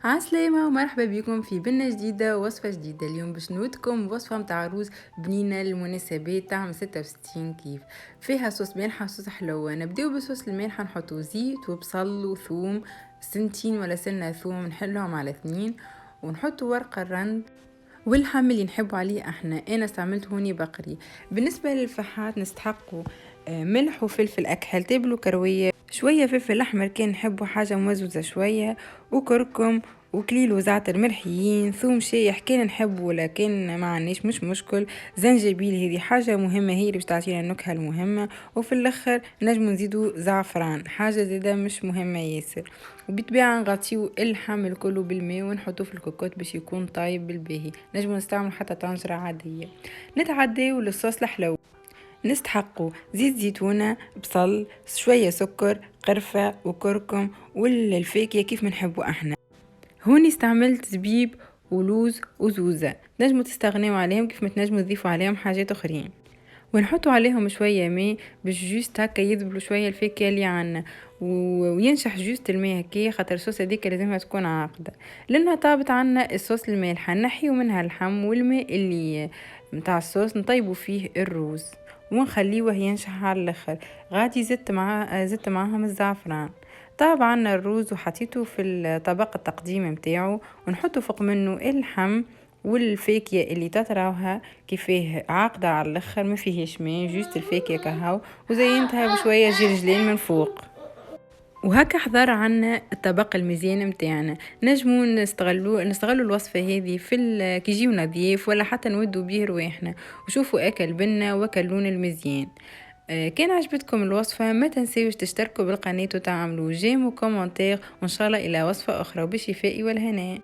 عسلامة ومرحبا بكم في بنة جديدة ووصفة جديدة. اليوم باش نودكم وصفة متاع رز بنينة للمناسبات، تعمل 66 كيف. فيها صوص مالحة وصوص حلوة. نبداو بصوص المالحة، نحطو زيت وبصل وثوم، سنتين ولا سنة ثوم نحلهم على 2، ونحطو ورق الرند واللحم اللي نحبوا عليه احنا. انا استعملت هوني بقري. بالنسبة للفحات نستحقوا ملح وفلفل اكحل، تابلو كروية، شوية فلفل احمر كان نحبوا حاجة مزوزة شوية، وكركم وكليل وزعتر مرحيين، ثوم شايح كان نحبه ولا كان ما عناش مش مشكل، زنجبيل هذه حاجة مهمة هي اللي باش تعطينا النكهة المهمة، وفي الاخر نجم نزيدو زعفران حاجة زيادة مش مهمة ياسر. وبالطبيعة نغطيو اللحم الكل بالماء ونحطوه في الكوكوت باش يكون طايب بالباهي. نجم نستعمل حتى طنجرة عادية. نتعداو للصوص الحلو. نستحقوا زيت زيتونة، بصل، شوية سكر، قرفة وكركم والفاكهة كيف منحبوا احنا. هوني استعملت زبيب ولوز وزوزة، نجموا تستغنوا عليهم كيف ما تنجموا تضيفوا عليهم حاجات اخرين، ونحطوا عليهم شوية ماء باش جوست هكا يذبلوا شوية الفاكهة اللي عنا، وينشح جوست الماء هكا، خاطر الصوص هذيك لازمها تكون عاقدة. لانها طابت عنا الصوص المالحة، نحيو منها اللحم والماء اللي متاع الصوص، نطيبوا فيه الروز ونخليه ينشح على الاخر. غادي زدت معاهم الزعفران. طاب عنا الروز وحطيته في الطبق التقديم متاعه، ونحطه فوق منه اللحم والفاكهة اللي تطراوها كيفاه عاقدة على الاخر، ما فيهش ماء، جوست الفاكهة كهو، وزينتها بشوية جرجلين من فوق. وهكا حضر عنا الطبق المزيان متاعنا. نجمو نستغلوا الوصفة هذه في كي يجيونا ضياف، ولا حتى نودوا بيه رواحنا وشوفوا اكل بنا واكلون المزيان. كان عجبتكم الوصفة ما تنسيوش تشتركوا بالقناة وتعملوا جيم وكومنتير، وان شاء الله الى وصفة اخرى، وبالشفاء والهناء.